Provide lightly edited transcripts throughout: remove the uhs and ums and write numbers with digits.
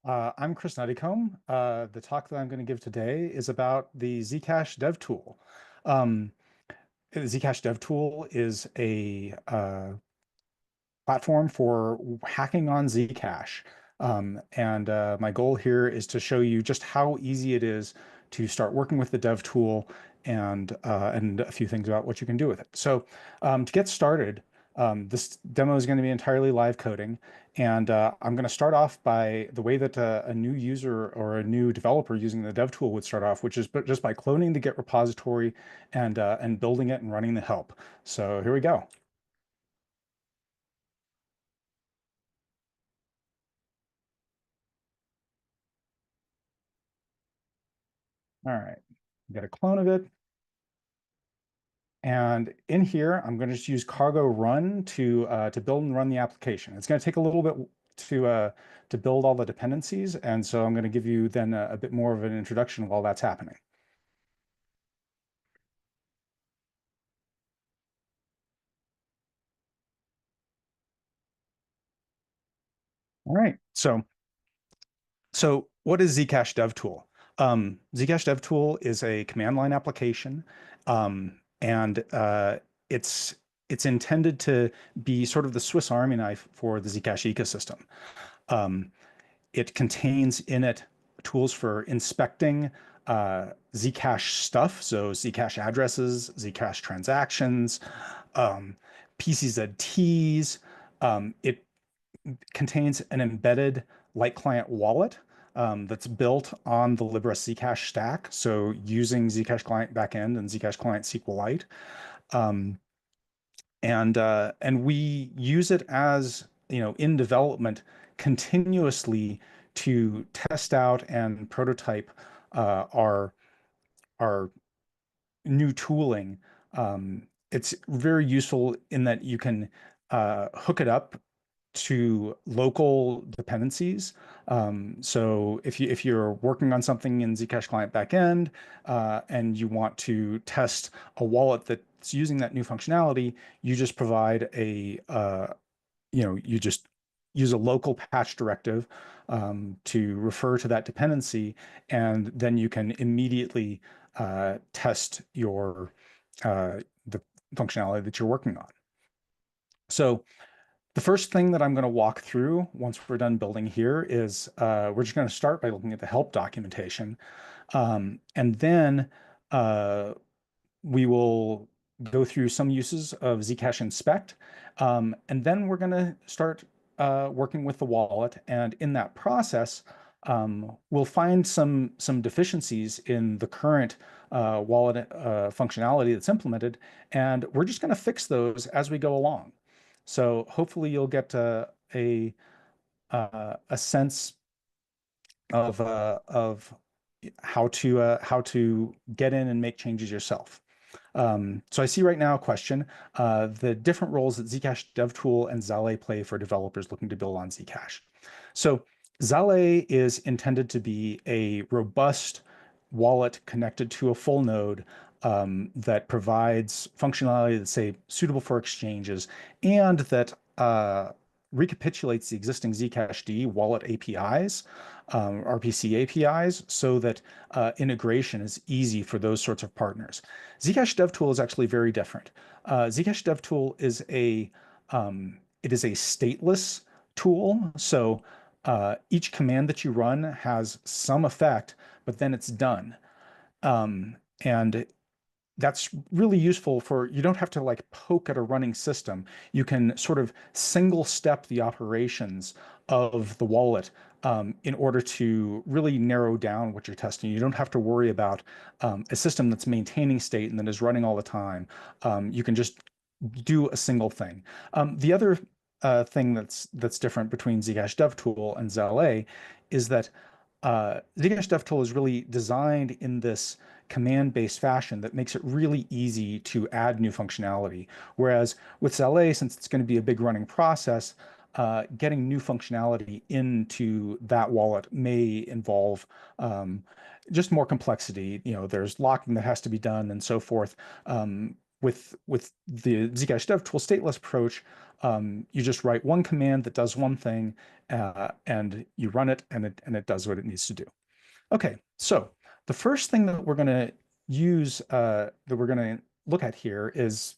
I'm Kris Nuttycombe. The talk that I'm going to give today is about the zcash-devtool. Um, the zcash-devtool is a platform for hacking on Zcash. And my goal here is to show you just how easy it is to start working with the dev tool and a few things about what you can do with it. So to get started, this demo is going to be entirely live coding, and I'm going to start off by the way that a new user or a new developer using the dev tool would start off, which is just by cloning the Git repository and building it and running the help. So here we go. All right, got a clone of it. And in here, I'm going to just use cargo run to build and run the application. It's going to take a little bit to build all the dependencies, and so I'm going to give you then a bit more of an introduction while that's happening. All right, so what is zcash-devtool? Zcash-devtool is a command line application, and it's intended to be sort of the Swiss Army knife for the Zcash ecosystem. Um, It contains in it tools for inspecting Zcash stuff, so Zcash addresses, Zcash transactions, um, PCZTs. It contains an embedded light client wallet that's built on the librustzcash stack, so using Zcash client backend and Zcash client SQLite. Um, and we use it as, in development continuously to test out and prototype our new tooling. It's very useful in that you can hook it up to local dependencies. So if you're working on something in Zcash client backend and you want to test a wallet that's using that new functionality, you just provide you just use a local patch directive to refer to that dependency, and then you can immediately test the functionality that you're working on. So the first thing that I'm going to walk through once we're done building here is we're just going to start by looking at the help documentation. And then we will go through some uses of Zcash inspect. And then we're going to start working with the wallet. And in that process, we'll find some deficiencies in the current wallet functionality that's implemented. And we're just going to fix those as we go along. So hopefully you'll get a sense of how to get in and make changes yourself. So I see right now a question, the different roles that zcash-devtool and zallet play for developers looking to build on Zcash. So zallet is intended to be a robust wallet connected to a full node that provides functionality that's, say, suitable for exchanges, and that recapitulates the existing Zcash-D wallet APIs, RPC APIs, so that integration is easy for those sorts of partners. Zcash-devtool is actually very different. Zcash-devtool is it is a stateless tool, so each command that you run has some effect, but then it's done. And that's really useful for, you don't have to like poke at a running system. You can sort of single step the operations of the wallet in order to really narrow down what you're testing. You don't have to worry about a system that's maintaining state and that is running all the time. You can just do a single thing. The other thing that's different between zcash-devtool and zallet is that zcash-devtool is really designed in this command-based fashion that makes it really easy to add new functionality. Whereas with zallet, since it's going to be a big running process, getting new functionality into that wallet may involve just more complexity. There's locking that has to be done and so forth. with the zcash-devtool stateless approach, you just write one command that does one thing, and you run it, and it does what it needs to do. Okay, so the first thing that we're going to use, that we're going to look at here is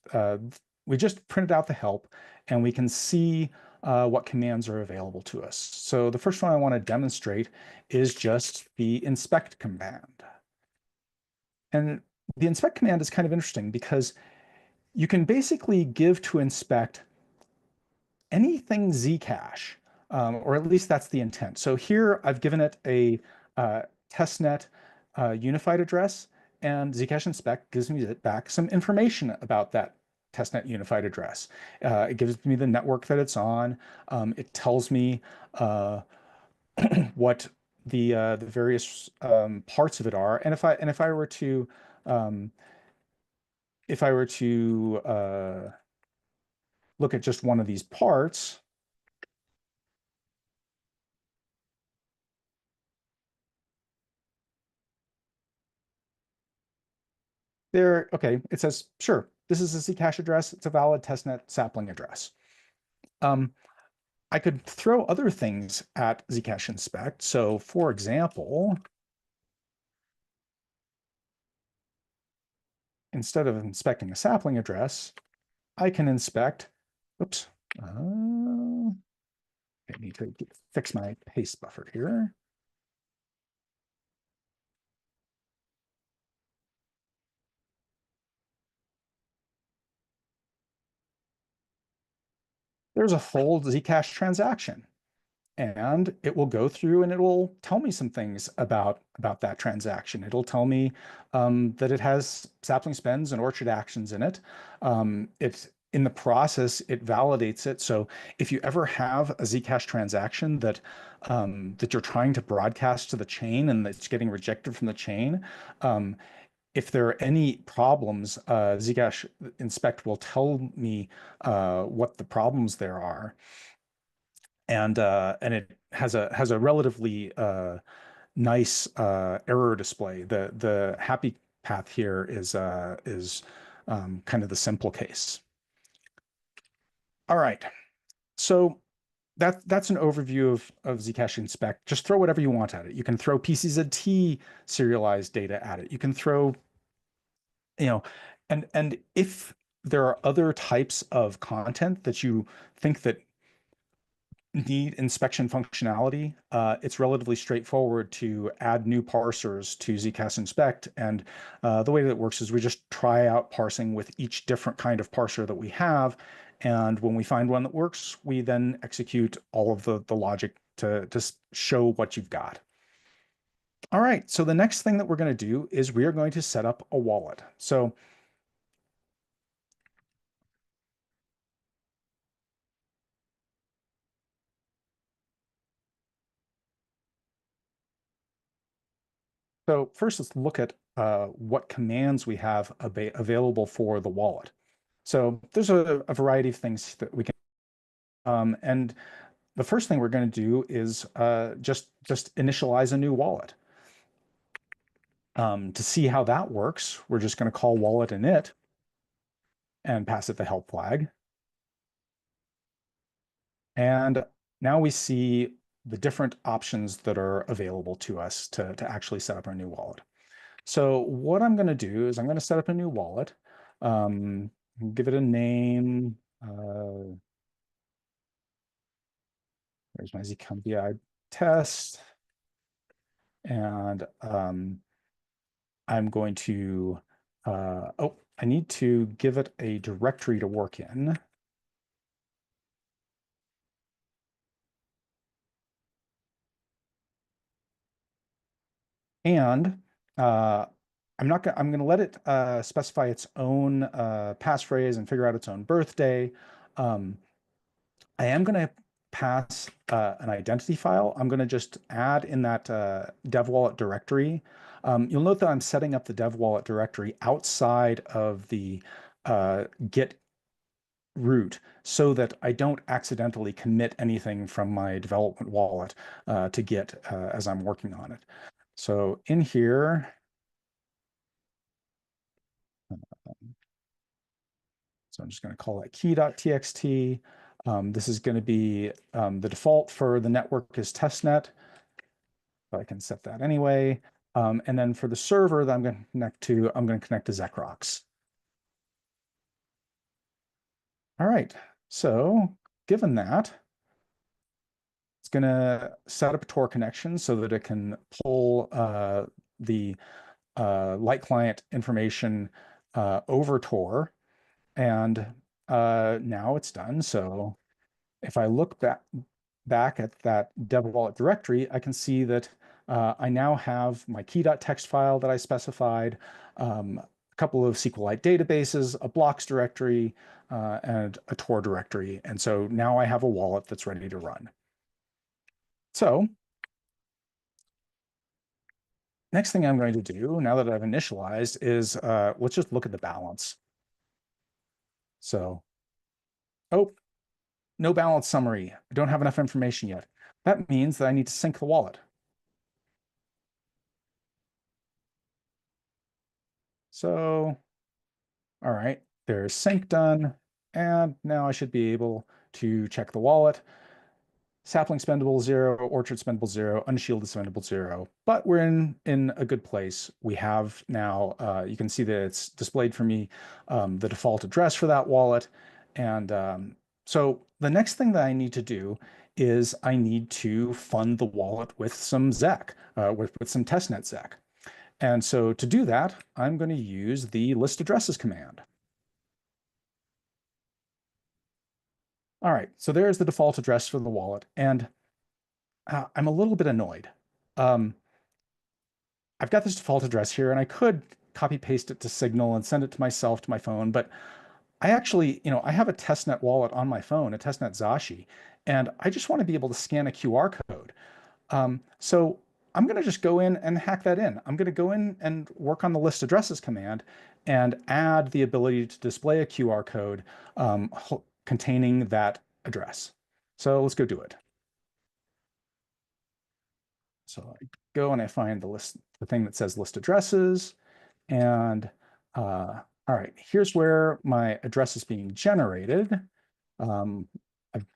we just printed out the help, and we can see what commands are available to us. So the first one I want to demonstrate is just the inspect command. And the inspect command is kind of interesting because you can basically give to inspect anything Zcash, or at least that's the intent. So here I've given it a testnet unified address, and Zcash inspect gives me back some information about that testnet unified address. It gives me the network that it's on. It tells me what the various parts of it are, and if I were to um, look at just one of these parts, there, okay, it says, sure, this is a Zcash address. It's a valid testnet sapling address. I could throw other things at Zcash inspect. So for example, instead of inspecting a sapling address, I can inspect, oops, I need to fix my paste buffer here. There's a full Zcash transaction, and it will go through and it will tell me some things about that transaction. It'll tell me that it has sapling spends and orchard actions in it. It's in the process, it validates it. So if you ever have a Zcash transaction that that you're trying to broadcast to the chain and that's getting rejected from the chain, if there are any problems, Zcash inspect will tell me what the problems there are, and it has a relatively nice error display. The happy path here is kind of the simple case. All right, so that's an overview of Zcash inspect. Just throw whatever you want at it. You can throw PCZT serialized data at it. You can throw, and if there are other types of content that you think that need inspection functionality, it's relatively straightforward to add new parsers to Zcash inspect. And the way that it works is we just try out parsing with each different kind of parser that we have. And when we find one that works, we then execute all of the logic to show what you've got. All right, so the next thing that we're going to do is we are going to set up a wallet. So first, let's look at what commands we have available for the wallet. So there's a variety of things that we can, and the first thing we're going to do is just initialize a new wallet. To see how that works, we're just going to call wallet init and pass it the help flag. And now we see the different options that are available to us to actually set up our new wallet. So what I'm going to do is I'm going to set up a new wallet, give it a name. There's my ZconVI test. And I'm going to, oh, I need to give it a directory to work in. And I'm going to let it specify its own passphrase and figure out its own birthday. I am going to pass an identity file. I'm going to just add in that dev wallet directory. You'll note that I'm setting up the dev wallet directory outside of the Git root so that I don't accidentally commit anything from my development wallet to Git as I'm working on it. So in here, So I'm just going to call that key.txt. This is going to be the default for the network is testnet. So I can set that anyway. And then for the server that I'm going to connect to, I'm going to connect to zecrox. All right. So given that, it's going to set up a Tor connection so that it can pull the light client information over Tor. And now it's done. So if I look back at that dev wallet directory, I can see that I now have my key.txt file that I specified, a couple of SQLite databases, a blocks directory, and a Tor directory. And so now I have a wallet that's ready to run. So next thing I'm going to do, now that I've initialized, is let's just look at the balance. So, oh, no balance summary. I don't have enough information yet. That means that I need to sync the wallet. So, all right, there's sync done. And now I should be able to check the wallet. Sapling spendable 0, orchard spendable 0, unshielded spendable 0. But we're in a good place. We have now, you can see that it's displayed for me the default address for that wallet. And so the next thing that I need to do is I need to fund the wallet with some ZAC, with some testnet ZAC. And so to do that, I'm going to use the list addresses command. All right, so there's the default address for the wallet. And I'm a little bit annoyed. Um, I've got this default address here, and I could copy paste it to Signal and send it to myself to my phone, but I actually, I have a testnet wallet on my phone, a testnet Zashi, and I just want to be able to scan a QR code. So I'm going to just go in and hack that in. I'm going to go in and work on the list addresses command and add the ability to display a QR code containing that address. So let's go do it. So I go and I find the thing that says list addresses. And all right, here's where my address is being generated. Um,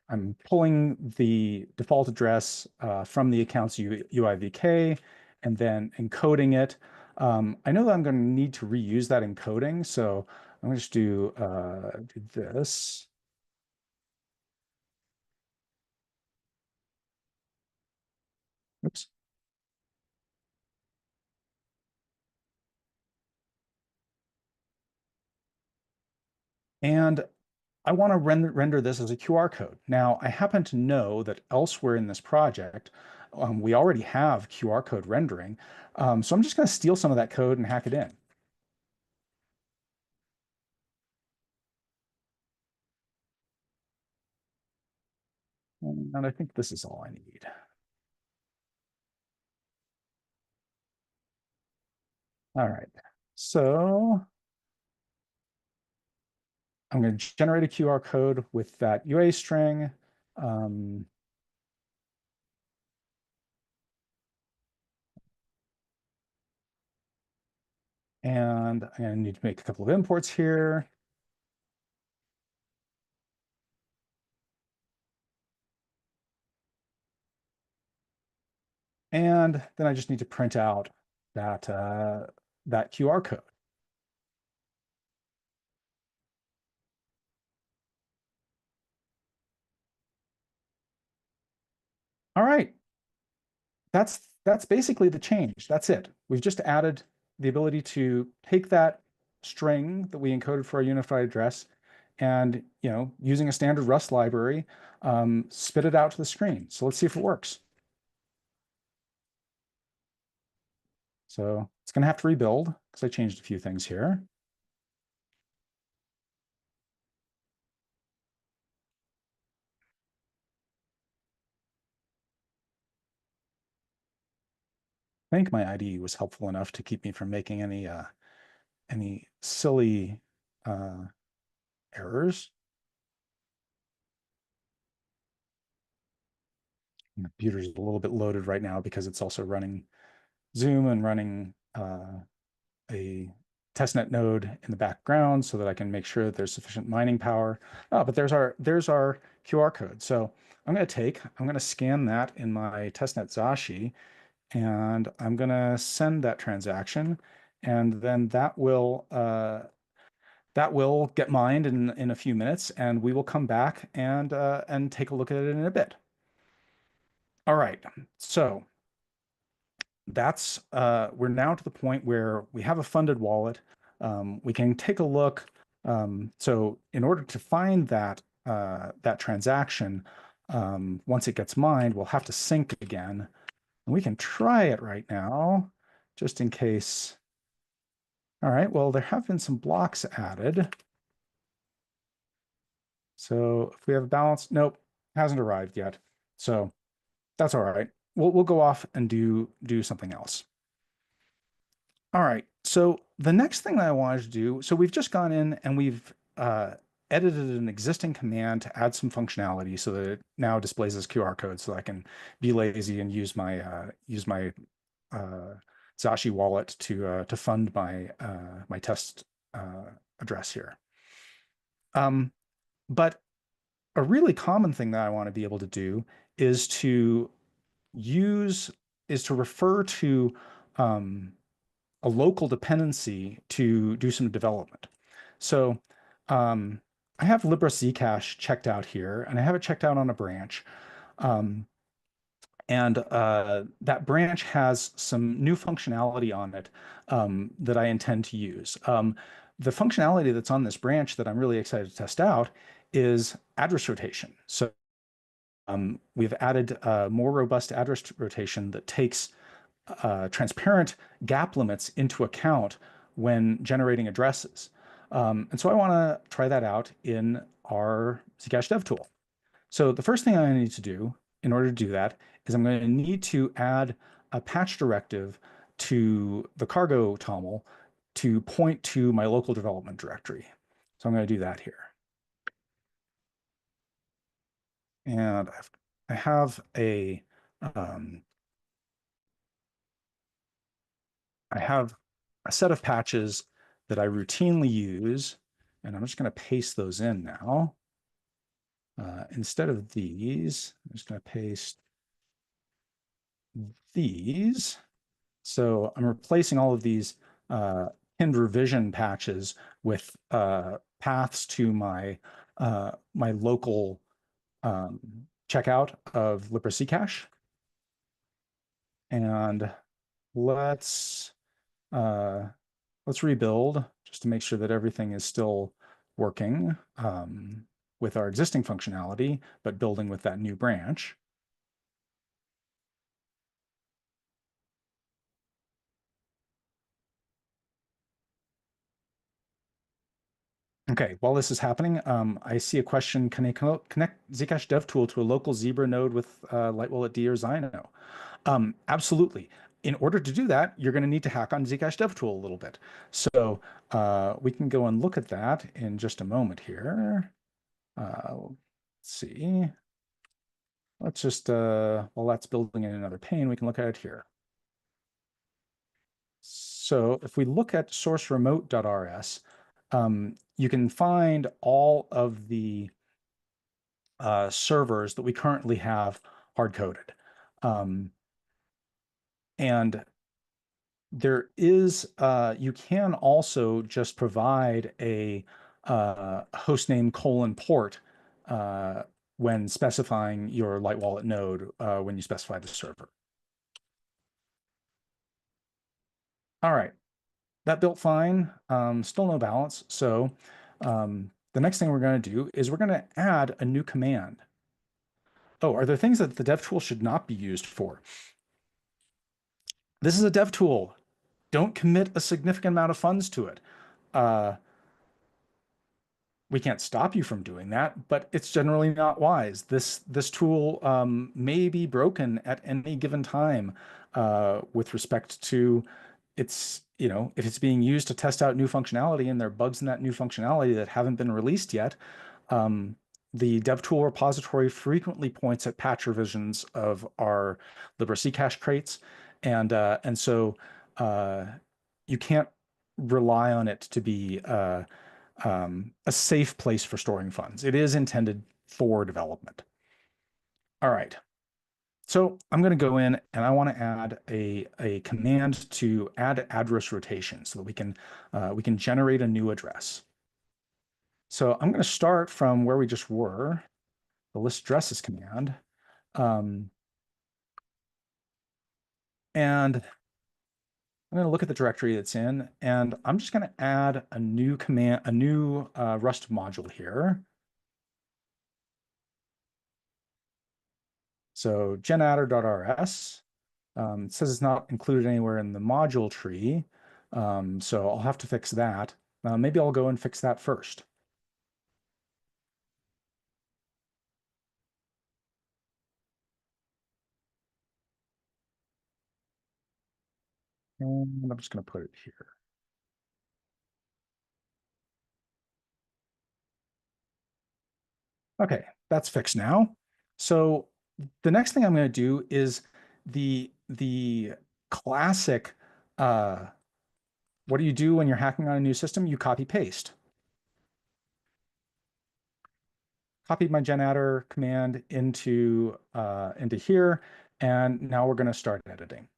I'm pulling the default address from the accounts UIVK and then encoding it. I know that I'm going to need to reuse that encoding, so I'm going to just do this. Oops. And I want to render this as a QR code. Now, I happen to know that elsewhere in this project, we already have QR code rendering. So I'm just going to steal some of that code and hack it in. And I think this is all I need. All right. So I'm going to generate a QR code with that UA string. Um, and I need to make a couple of imports here. And then I just need to print out that QR code. All right. That's basically the change. That's it. We've just added the ability to take that string that we encoded for our unified address and, using a standard Rust library, spit it out to the screen. So let's see if it works. So it's going to have to rebuild because I changed a few things here. I think my IDE was helpful enough to keep me from making any silly errors. The computer's a little bit loaded right now because it's also running Zoom and running a testnet node in the background so that I can make sure that there's sufficient mining power. Oh, but there's our QR code. So I'm going to scan that in my testnet Zashi, and I'm going to send that transaction, and then that will get mined in a few minutes, and we will come back and take a look at it in a bit. All right, so that's we're now to the point where we have a funded wallet. We can take a look. So in order to find that transaction, once it gets mined, we'll have to sync again. And we can try it right now, just in case. All right, well, there have been some blocks added. So if we have a balance, nope, hasn't arrived yet. So that's all right. We'll go off and do something else. All right. So the next thing that I wanted to do, so we've just gone in and we've edited an existing command to add some functionality so that it now displays this QR code so I can be lazy and use my Zashi wallet to fund my test address here. But a really common thing that I want to be able to do is to refer to a local dependency to do some development. So I have librustzcash checked out here, and I have it checked out on a branch. And that branch has some new functionality on it that I intend to use. The functionality that's on this branch that I'm really excited to test out is address rotation. So we've added more robust address rotation that takes transparent gap limits into account when generating addresses. And so I want to try that out in our zcash-devtool. So the first thing I need to do in order to do that is I'm going to need to add a patch directive to the cargo toml to point to my local development directory. So I'm going to do that here. And I have a set of patches that I routinely use, and I'm just going to paste those in now. Instead of these, I'm just going to paste these. So I'm replacing all of these pinned revision patches with paths to my local checkout of librustzcash. And let's rebuild just to make sure that everything is still working with our existing functionality, but building with that new branch. Okay, while this is happening, I see a question, can I connect zcash-devtool to a local Zebra node with LightWallet-D or Zino? Absolutely. In order to do that, you're going to need to hack on zcash-devtool a little bit. So we can go and look at that in just a moment here. Let's see. Let's just, while that's building in another pane, we can look at it here. So if we look at source-remote.rs, you can find all of the servers that we currently have hard-coded. And there is, you can also just provide a hostname :port when specifying your Light Wallet node when you specify the server. All right, that built fine, still no balance. So the next thing we're going to do is we're going to add a new command. Oh, are there things that the dev tool should not be used for? This is a dev tool. Don't commit a significant amount of funds to it. We can't stop you from doing that, but it's generally not wise. This tool may be broken at any given time with respect to its, if it's being used to test out new functionality and there are bugs in that new functionality that haven't been released yet. The DevTool repository frequently points at patch revisions of our librustzcash crates, and so you can't rely on it to be a safe place for storing funds. It is intended for development. All right. So I'm going to go in and I want to add a command to add address rotation so that we can generate a new address. So I'm going to start from where we just were, the list addresses command. And I'm going to look at the directory it's in, and I'm just going to add a new command, a new Rust module here. So genaddr.rs. It says it's not included anywhere in the module tree, so I'll have to fix that. Maybe I'll go and fix that first. And I'm just going to put it here. Okay, that's fixed now. So the next thing I'm going to do is the classic what do you do when you're hacking on a new system? You copy paste. Copied my genaddr command into here, and now we're going to start editing.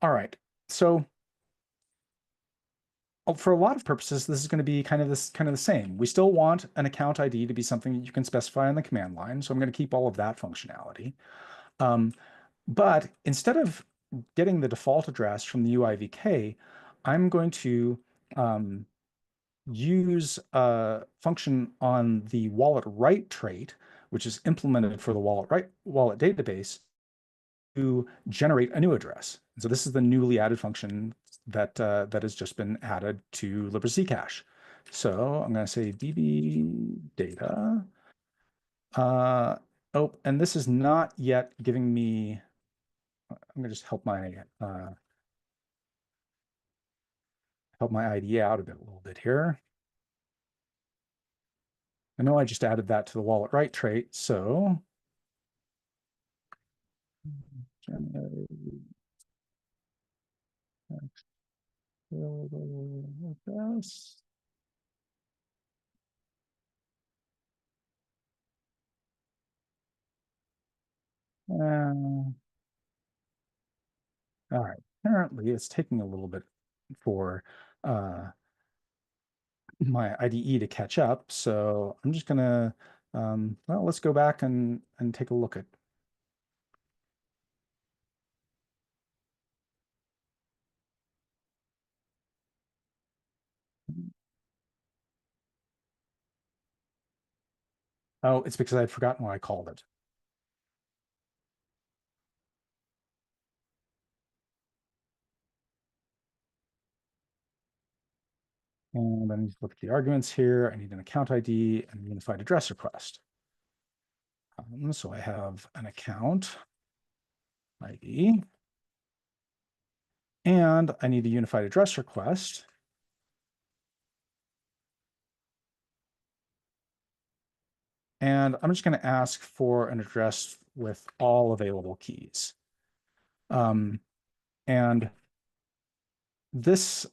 All right, so for a lot of purposes, this is going to be kind of the same. We still want an account ID to be something that you can specify on the command line, so I'm going to keep all of that functionality. But instead of getting the default address from the UIVK, I'm going to use a function on the wallet write trait, which is implemented for the wallet database, to generate a new address. So this is the newly added function that has just been added to librustzcash. So I'm going to say db data. Oh, and this is not yet giving me. I'm going to just help my IDE out a little bit here. I know I just added that to the wallet write trait, so all right. Apparently, it's taking a little bit for uh, my IDE to catch up. So I'm just gonna, well, let's go back and take a look at. Oh, it's because I'd forgotten what I called it. And I need to look at the arguments here. I need an account ID and a unified address request. So I have an account ID, and I need a unified address request. And I'm just going to ask for an address with all available keys. And this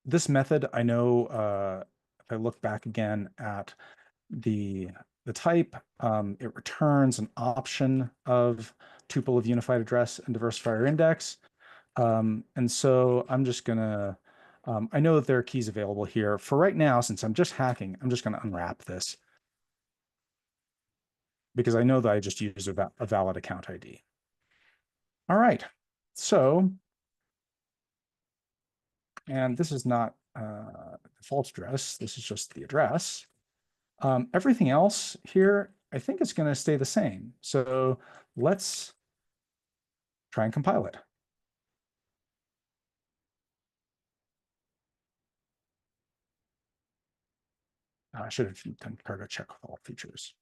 this method, I know if I look back again at the type, it returns an option of tuple of unified address and diversifier index. And so I'm just gonna, I know that there are keys available here. For right now, since I'm just hacking, I'm just gonna unwrap this because I know that I just used a valid account ID. All right, so, and this is not default address, this is just the address. Everything else here, I think it's going to stay the same. So let's try and compile it. I should have done cargo check with all features.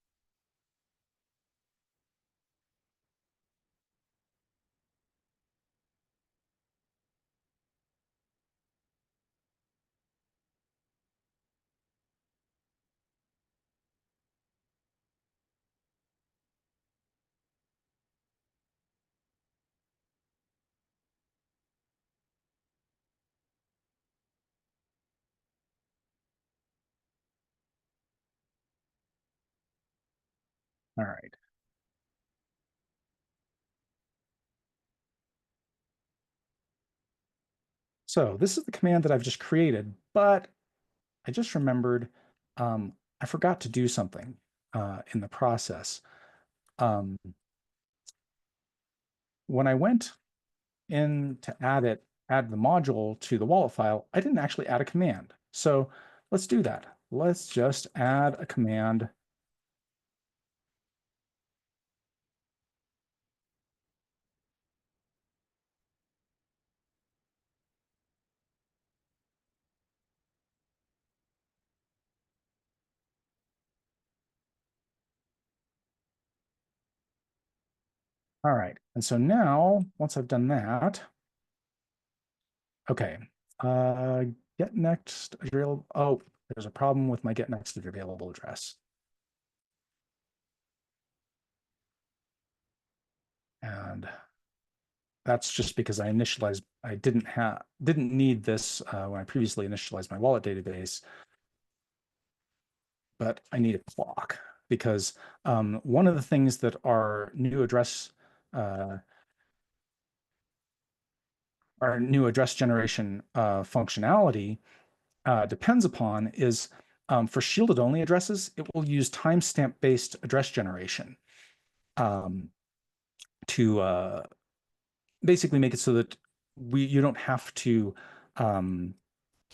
All right. So this is the command that I've just created, but I just remembered I forgot to do something in the process. Um, when I went in to add the module to the wallet file, I didn't actually add a command. So let's do that. Let's just add a command. All right. And so now, once I've done that, okay, uh, get next available. Oh, there's a problem with my get next available address. And that's just because I didn't need this when I previously initialized my wallet database, but I need a clock because one of the things that uh, our new address generation functionality depends upon is for shielded only addresses, it will use timestamp based address generation um, to basically make it so that you don't have um,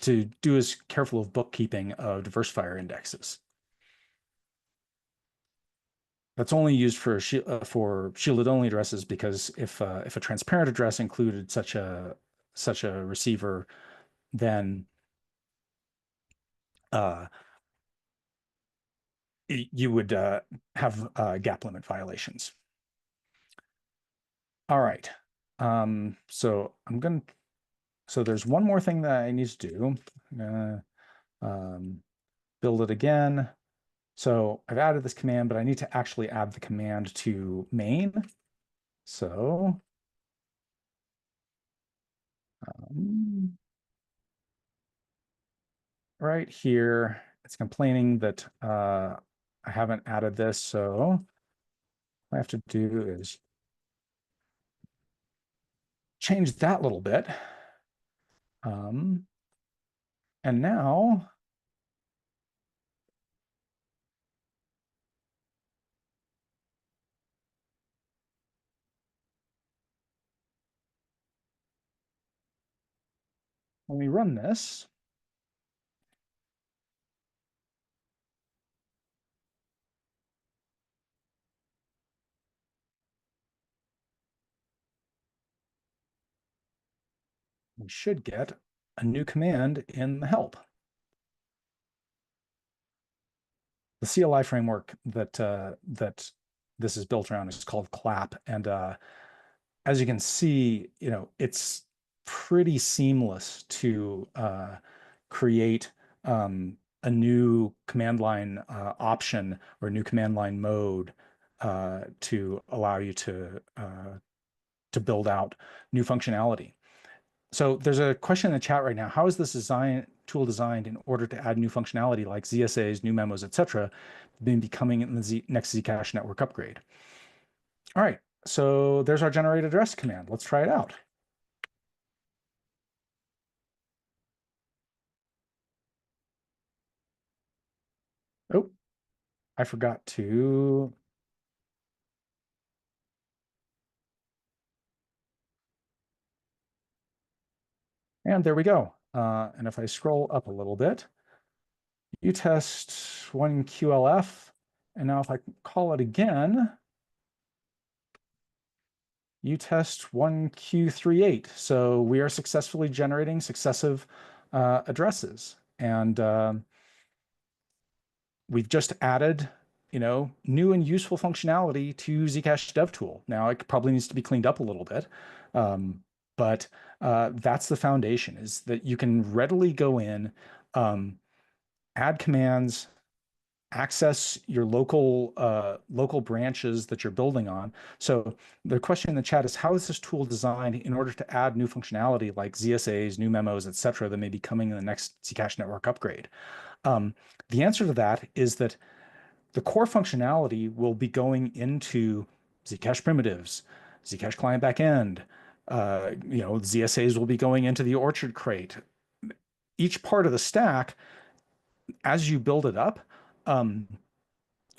to do as careful of bookkeeping of diversifier indexes. That's only used for shielded only addresses because if a transparent address included such a receiver, then uh, you would have gap limit violations. All right. So there's one more thing that I need to do. I'm gonna build it again. So I've added this command, but I need to actually add the command to main. So um, right here, it's complaining that I haven't added this. So what I have to do is change that little bit. Um, and now when we run this, we should get a new command in the help. The CLI framework that this is built around is called CLAP, and as you can see, it's pretty seamless to create a new command line option or a new command line mode to allow you to build out new functionality. So there's a question in the chat right now. How is this tool designed in order to add new functionality like ZSAs, new memos, etc., been becoming in the next Zcash network upgrade? All right, so there's our generate address command. Let's try it out. Oh, I forgot to. And there we go. And if I scroll up a little bit, you test one QLF. And now if I call it again, you test one Q38. So we are successfully generating successive addresses. And we've just added, new and useful functionality to zcash-devtool. Now it probably needs to be cleaned up a little bit. But that's the foundation, is that you can readily go in, add commands, access your local branches that you're building on. So the question in the chat is, how is this tool designed in order to add new functionality like ZSAs, new memos, etc., that may be coming in the next Zcash network upgrade? The answer to that is that the core functionality will be going into Zcash primitives, Zcash client backend. ZSAs will be going into the orchard crate. Each part of the stack, as you build it up, um,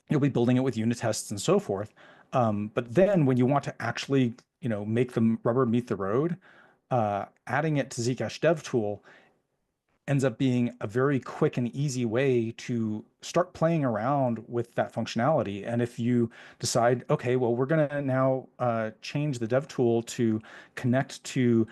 you'll be building it with unit tests and so forth. But then when you want to actually, make the rubber meet the road, adding it to zcash-devtool ends up being a very quick and easy way to start playing around with that functionality. And if you decide, okay, well, we're going to now change the dev tool to connect to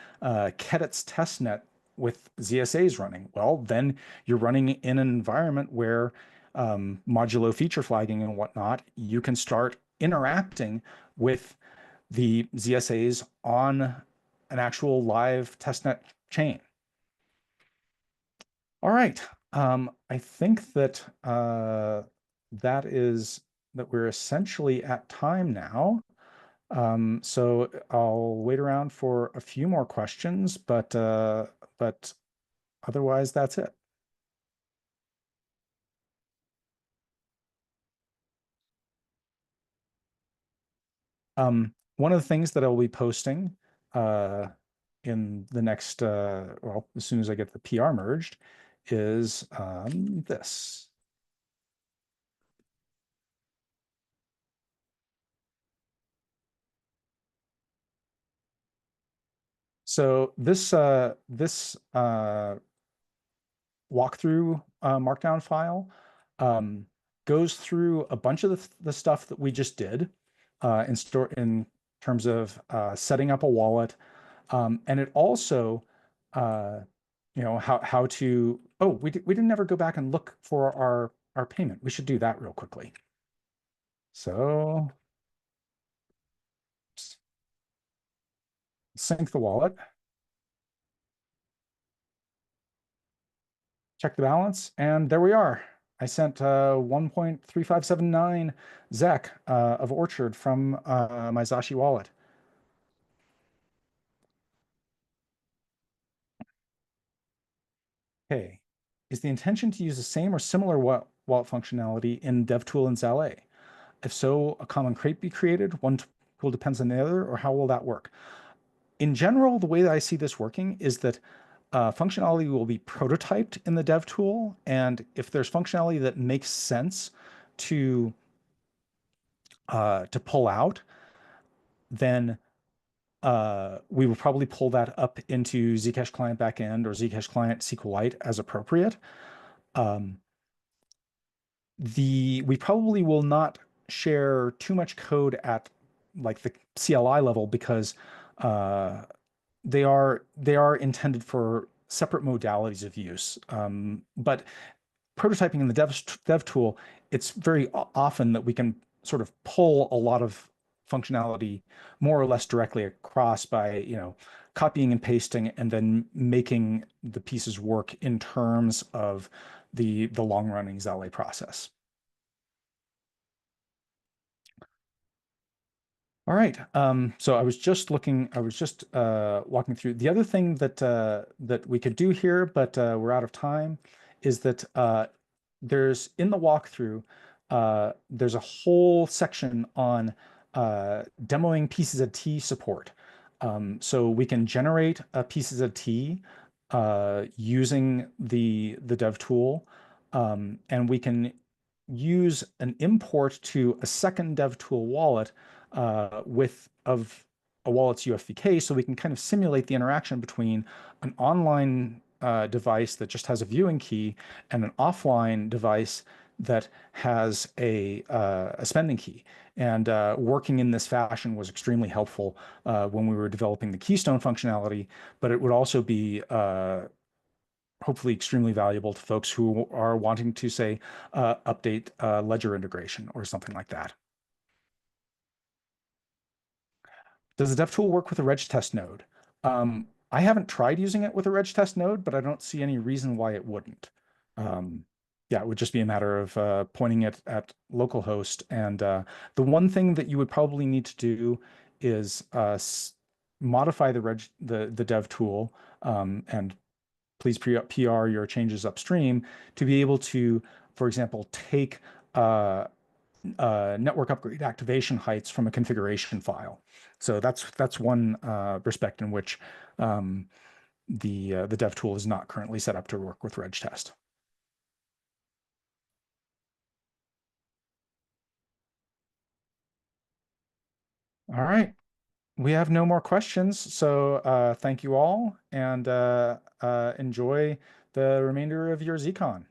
Kedit's testnet with ZSAs running, well, then you're running in an environment where modulo feature flagging and whatnot, you can start interacting with the ZSAs on an actual live testnet chain. All right. I think that that we're essentially at time now. So I'll wait around for a few more questions, but otherwise that's it. One of the things that I'll be posting uh, in the next, well, as soon as I get the PR merged, is this. So this walkthrough markdown file um, goes through a bunch of the stuff that we just did in terms of setting up a wallet, and it also uh, how to. Oh, we didn't ever go back and look for our payment. We should do that real quickly. So sync the wallet. Check the balance, and there we are. I sent 1.3579 ZEC of Orchard from my Zashi wallet. Okay. Is the intention to use the same or similar wallet functionality in DevTool and Zallet? If so, a common crate be created? One tool depends on the other, or how will that work? In general, the way that I see this working is that functionality will be prototyped in the dev tool, and if there's functionality that makes sense to pull out, then we will probably pull that up into Zcash client backend or Zcash client SQLite as appropriate. Um, we probably will not share too much code at like the CLI level because uh, they are intended for separate modalities of use. But prototyping in the dev tool, it's very often that we can sort of pull a lot of functionality more or less directly across by, copying and pasting and then making the pieces work in terms of the long running Zallet process. All right. So I was just walking through. The other thing that we could do here, but we're out of time, is that there's in the walkthrough, there's a whole section on demoing pieces of T support. So we can generate pieces of T using the dev tool, and we can use an import to a second dev tool wallet with of a wallet's UFVK, so we can kind of simulate the interaction between an online device that just has a viewing key and an offline device that has a spending key. And working in this fashion was extremely helpful when we were developing the Keystone functionality, but it would also be hopefully extremely valuable to folks who are wanting to, say, update ledger integration or something like that. Does the dev tool work with a regtest node? I haven't tried using it with a regtest node, but I don't see any reason why it wouldn't. Yeah, it would just be a matter of pointing it at localhost. And the one thing that you would probably need to do is modify the dev tool, and please PR your changes upstream to be able to, for example, take network upgrade activation heights from a configuration file. So that's one respect in which the dev tool is not currently set up to work with regtest. All right. We have no more questions, so thank you all, and enjoy the remainder of your ZCon.